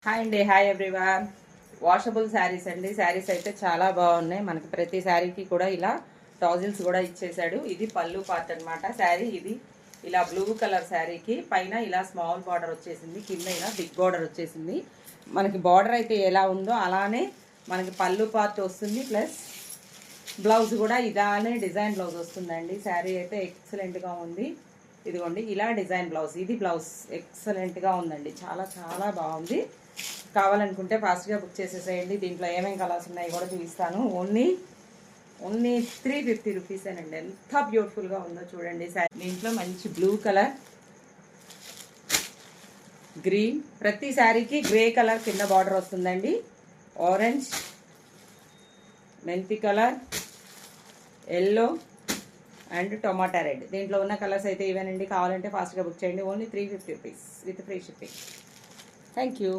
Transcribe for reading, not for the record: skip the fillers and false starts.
Hi అండి, hi everyone. Washable saris అండి. శారీస్ అయితే చాలా బాగున్నాయి. మనకి ప్రతి శారీకి కూడా ఇలా టాజిల్స్ కూడా ఇచ్చేసాడు. ఇది పళ్ళు పార్ట్ అనమాట. శారీ ఇది ఇలా బ్లూ కలర్ శారీకి పైన ఇలా స్మాల్ బార్డర్ వచ్చేసింది, కింద ఇలా బిగ్ బార్డర్ వచ్చేసింది. మనకి బార్డర్ అయితే ఎలా ఉందో అలానే మనకి పళ్ళు పార్ట్ వస్తుంది, ప్లస్ బ్లౌజ్ కూడా ఇలానే డిజైన్ బ్లౌజ్ వస్తుందండి. శారీ అయితే ఎక్సలెంట్గా ఉంది. ఇదిగోండి ఇలా డిజైన్ బ్లౌజ్, ఇది బ్లౌజ్ ఎక్సలెంట్గా ఉందండి. చాలా చాలా బాగుంది. కావాలనుకుంటే ఫాస్ట్గా బుక్ చేసేసేయండి. దీంట్లో ఏమేమి కలర్స్ ఉన్నాయి కూడా చూపిస్తాను. ఓన్లీ 350 రూపీసేనండి. ఎంత బ్యూటిఫుల్గా ఉందో చూడండి. దీంట్లో మంచి బ్లూ కలర్, గ్రీన్, ప్రతి శారీకి గ్రే కలర్ కింద బార్డర్ వస్తుందండి. ఆరెంజ్, మెంతి colour, yellow and tomato red. దీంట్లో ఉన్న కలర్స్ అయితే ఇవేనండి. కావాలంటే ఫాస్ట్గా బుక్ చేయండి. Only 350 rupees with free shipping. Thank you.